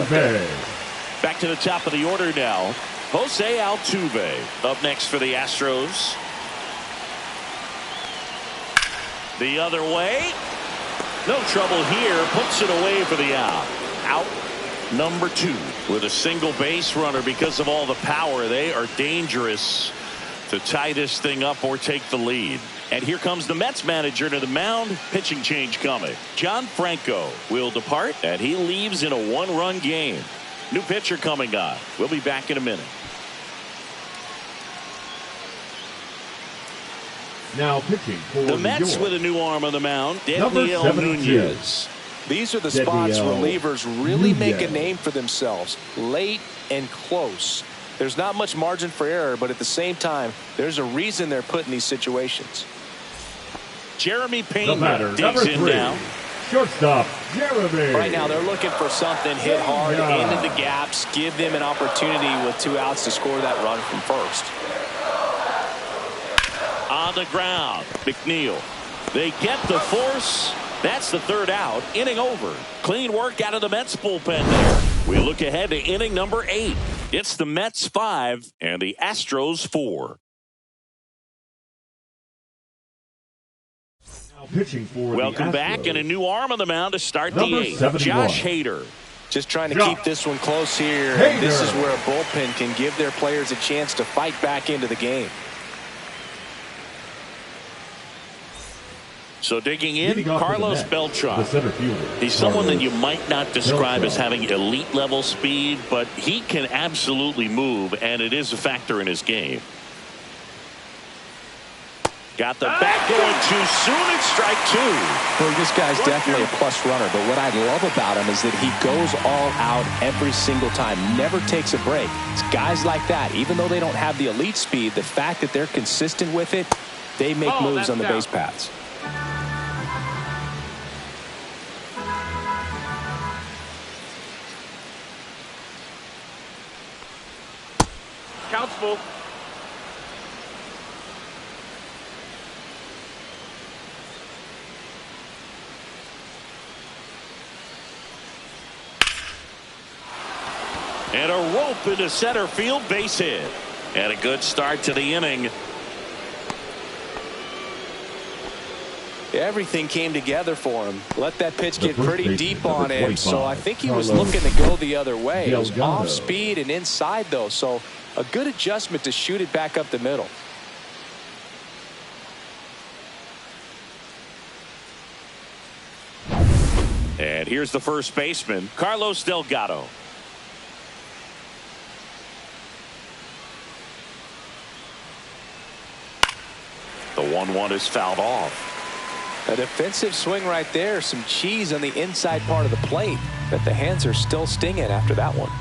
Back to the top of the order now. Jose Altuve up next for the Astros. The other way. No trouble here. Puts it away for the out. Out number 2 with a single base runner. Because of all the power, they are dangerous to tie this thing up or take the lead. And here comes the Mets manager to the mound. Pitching change coming. John Franco will depart, and he leaves in a 1-run game. New pitcher coming on. We'll be back in a minute. Now pitching for the Mets with a new arm on the mound. Dedniel Nunez. These are the spots relievers really make a name for themselves. Late and close. There's not much margin for error, but at the same time, there's a reason they're put in these situations. Jeremy Pena digs in now. Shortstop, Jeremy. Right now, they're looking for something hit hard into the gaps, give them an opportunity with 2 outs to score that run from first. On the ground, McNeil. They get the force. That's the third out. Inning over. Clean work out of the Mets bullpen there. We look ahead to inning number 8. It's the Mets 5 and the Astros 4. Now pitching for Welcome the back, Astros, and a new arm on the mound to start number the 8th. 71. Josh Hader. Just trying to keep this one close here. Hader. This is where a bullpen can give their players a chance to fight back into the game. So digging in, Leading off for the Carlos Mets, Beltran. the center fielder. He's someone that Carlos you might not describe Beltran. as having elite level speed, but he can absolutely move, and it is a factor in his game. Got the bat going too soon, and strike 2. Well, this guy's definitely a plus runner, but what I love about him is that he goes all out every single time, never takes a break. It's guys like that, even though they don't have the elite speed, the fact that they're consistent with it, they make moves on the base paths. Counts full. And a rope into center field, base hit. And a good start to the inning. Everything came together for him. Let that pitch The get first pretty baseman, deep number on him. So I 25, think he was Carlos looking to go the other way. It was Delgado. off speed and inside, though. So a good adjustment to shoot it back up the middle. And here's the first baseman, Carlos Delgado. The 1-1 is fouled off. A defensive swing right there. Some cheese on the inside part of the plate. But the hands are still stinging after that one.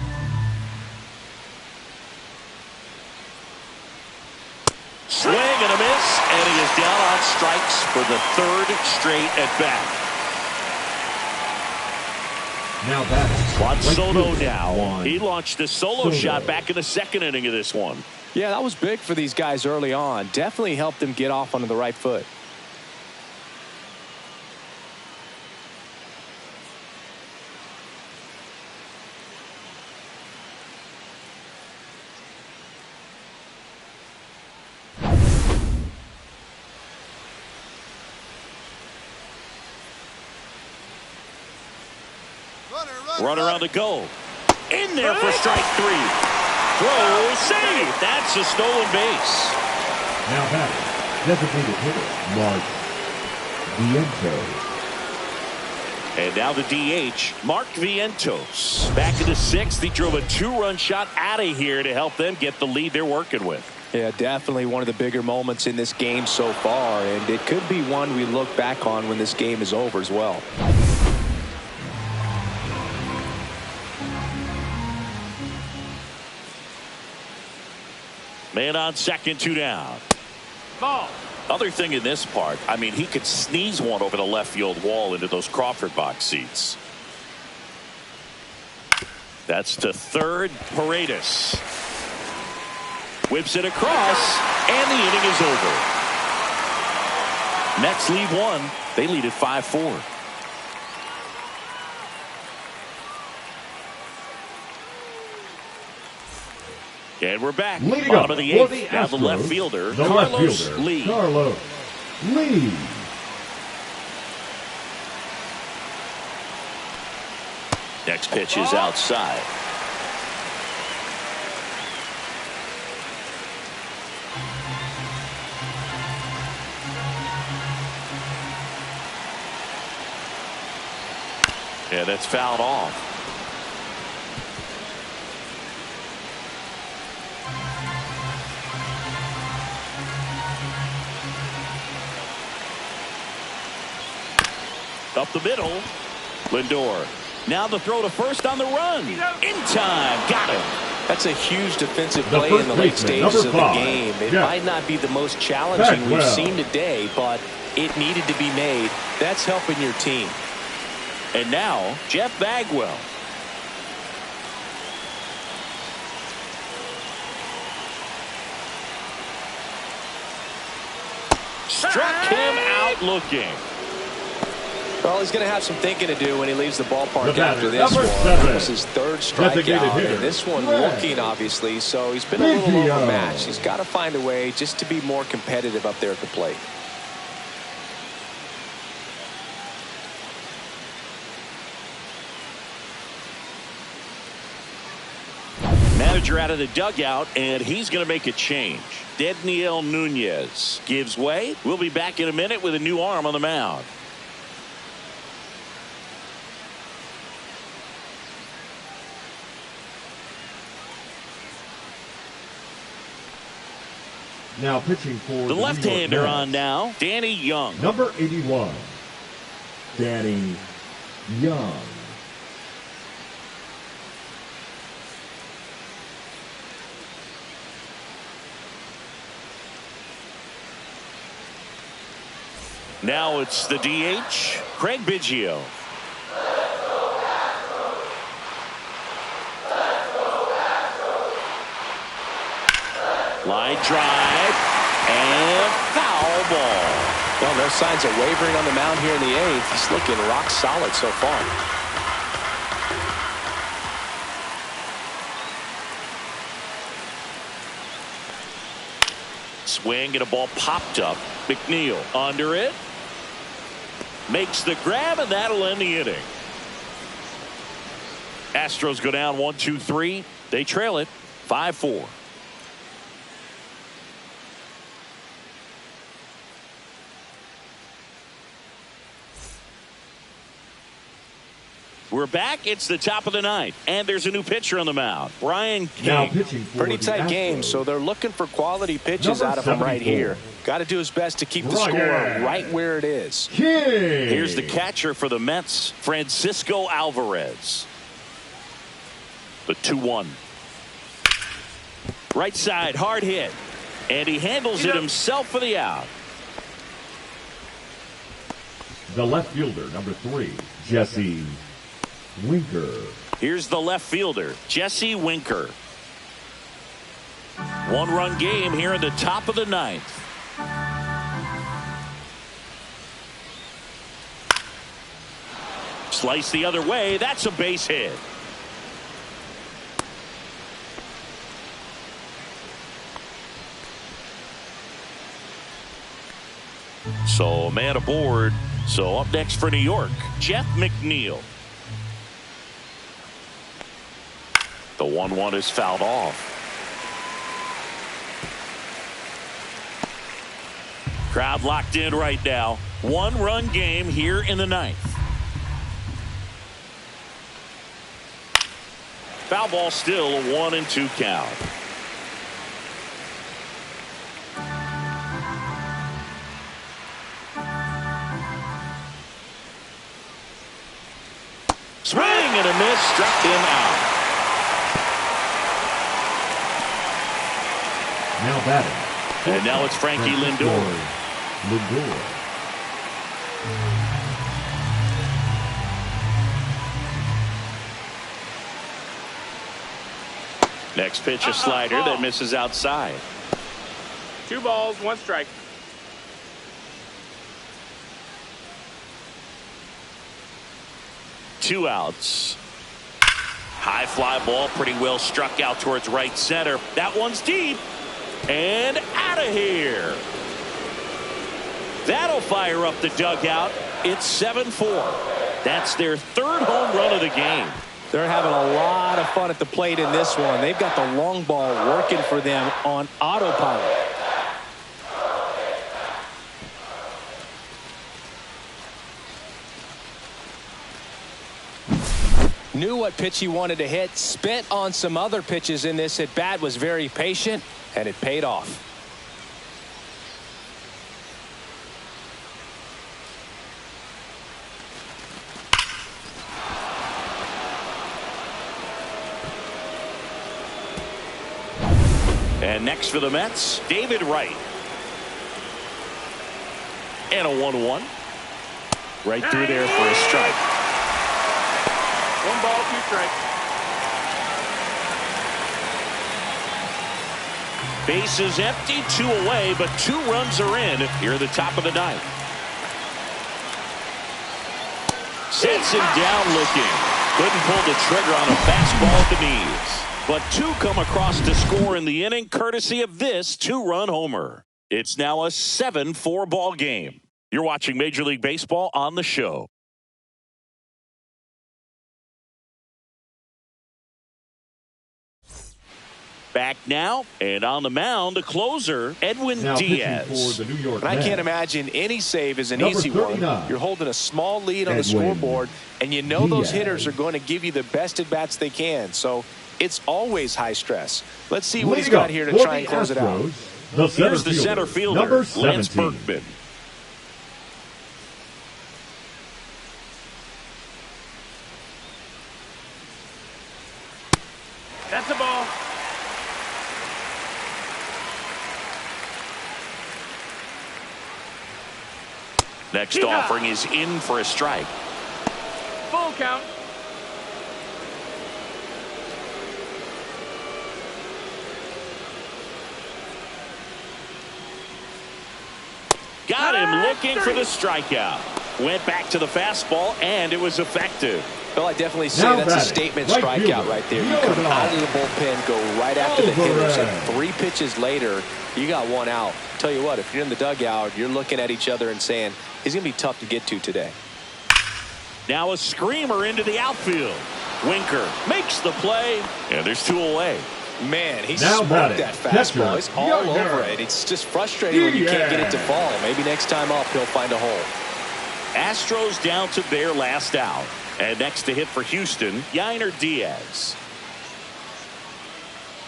Swing and a miss, and he is down on strikes for the 3rd straight at bat. Now that's Juan right Soto fielder, now. Juan He launched a solo Soto. shot back in the 2nd inning of this one. Yeah, that was big for these guys early on. Definitely helped them get off onto the right foot. Runner on the go. In there for strike 3. Throw, save. That's a stolen base. Now batting, designated hitter, Mark Vientos. And now the DH, Mark Vientos. Back in the 6th, he drove a 2-run shot out of here to help them get the lead they're working with. Yeah, definitely one of the bigger moments in this game so far, and it could be one we look back on when this game is over as well. Man on second, 2 down. Ball. Other thing in this part, I mean, he could sneeze one over the left field wall into those Crawford box seats. That's to third. Paredes whips it across, and the inning is over. Mets lead 1. They lead at 5-4. And we're back. Leading Bottom up of the for 8th. the Now the Astros, left fielder, the Carlos left fielder, Lee. Carlos Lee. Next pitch is outside. Yeah, that's fouled off. Up the middle. Lindor. Now the throw to first on the run. In time. Got him. That's a huge defensive The play first in the late baseman, stages number of the 5. game. It Yeah. might not be the most challenging we've Bagwell. seen today, but it needed to be made. That's helping your team. And now Jeff Bagwell. Struck him out looking. Well, he's going to have some thinking to do when he leaves the ballpark The after batter, this number one. 7. This is third Designated strikeout, hitter, and this one Red. looking, obviously, so he's been a little Biggio. overmatched. He's got to find a way just to be more competitive up there at the plate. Manager out of the dugout, and he's going to make a change. Dedniel Nunez gives way. We'll be back in a minute with a new arm on the mound. Now pitching for The the left-hander New York on Mets. now, Danny Young. Number 81, Danny Young. Now it's the DH, Craig Biggio. Line drive and foul ball. Well, no signs of wavering on the mound here in the 8th. He's looking rock solid so far. Swing and a ball popped up. McNeil under it. Makes the grab, and that'll end the inning. Astros go down 1-2-3. They trail it 5-4. We're back. It's the top of the 9th, and there's a new pitcher on the mound, Brian Now King. pitching for Pretty the tight game, Astros. so they're looking for quality pitches Number out of him right 74. here. Got to do his best to keep the Right score here. right where it is. King. Here's the catcher for the Mets, Francisco Alvarez. The 2-1. Right side, hard hit. And he handles it himself for the out. The left fielder, number 3, Jesse Winker. Here's the left fielder, Jesse Winker. 1-run game here in the top of the 9th. Slice the other way. That's a base hit. So a man aboard. So up next for New York, Jeff McNeil. The 1-1 is fouled off. Crowd locked in right now. 1-run game here in the 9th. Foul ball, still a 1-2 count. Swing and a miss, struck him out. Now batting. And now it's Frankie Lindor. Lindor. Next pitch, a slider that misses outside. 2 balls, 1 strike. Two outs. High fly ball, pretty well struck out towards right center. That one's deep and out of here. That'll fire up the dugout. It's 7-4. That's their 3rd home run of the game. They're having a lot of fun at the plate in this one. They've got the long ball working for them on autopilot. Knew what pitch he wanted to hit, spent on some other pitches in this at bat, was very patient, and it paid off. And next for the Mets, David Wright. And a 1-1. Right through there for a strike. 1 ball, 2 strikes. Bases empty, 2 away, but 2 runs are in here at the top of the ninth. Sets him down looking. Couldn't pull the trigger on a fastball at the knees. But 2 come across to score in the inning, courtesy of this 2-run homer. It's now a 7-4 ball game. You're watching Major League Baseball on the show. Back now, and on the mound, the closer, Edwin Now Diaz. For the New York And I Mets. can't imagine any save is an Number easy 39. one. You're holding a small lead on the Edwin scoreboard, and you know those Diaz. hitters are going to give you the best at-bats they can. So it's always high stress. Let's see what he's got here to try and close it out. Here's the center fielder, number Lance 17. Berkman. That's a ball. Next Yeehaw. offering is in for a strike. Full count. Got him looking for the strikeout. Went back to the fastball, and it was effective. Well, I definitely say Now that's a batting, statement right strikeout fielder, right there. You Jordan. come out of the bullpen, go right after the hitters, and Alvarez. 3 pitches later, you got 1 out. Tell you what, if you're in the dugout, you're looking at each other and saying, he's going to be tough to get to today. Now a screamer into the outfield. Winker makes the play, and there's 2 away. Man, he Now smoked batting, that fastball. catcher, He's all Younger. over it. It's just frustrating when you can't get it to fall. Maybe next time up, he'll find a hole. Astros down to their last out. And next to hit for Houston, Yainer Diaz.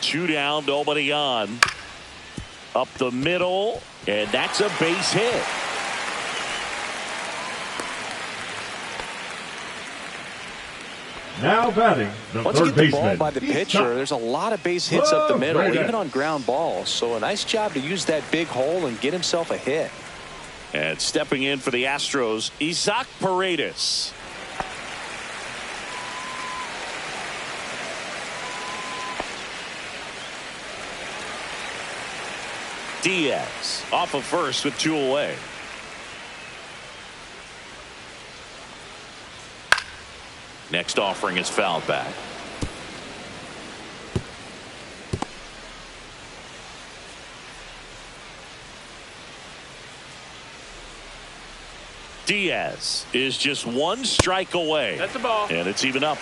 2 down, nobody on. Up the middle, and that's a base hit. Now batting, the Once you third get the baseman. ball by the He's pitcher, stopped. there's a lot of base hits up the middle, great even hit. on ground balls. So a nice job to use that big hole and get himself a hit. And stepping in for the Astros, Isaac Paredes. Diaz off of first with 2 away. Next offering is fouled back. Diaz is just 1 strike away. That's a ball. And it's even up.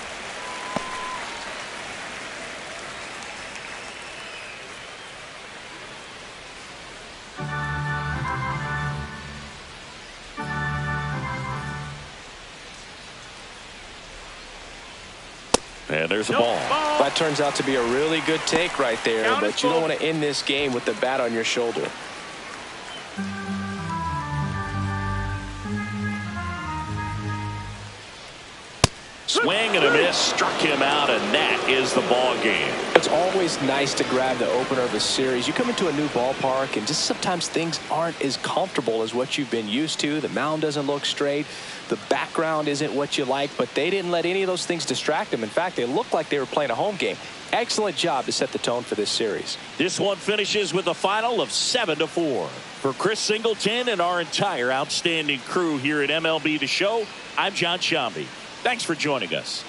And there's a ball. That turns out to be a really good take right there, Count is but you don't full. want to end this game with the bat on your shoulder. Swing and a miss, struck him out, and that is the ball game. It's always nice to grab the opener of a series. You come into a new ballpark, and just sometimes things aren't as comfortable as what you've been used to. The mound doesn't look straight. The background isn't what you like, but they didn't let any of those things distract them. In fact, they looked like they were playing a home game. Excellent job to set the tone for this series. This one finishes with a final of 7-4. For Chris Singleton and our entire outstanding crew here at MLB The Show, I'm John Shambi. Thanks for joining us.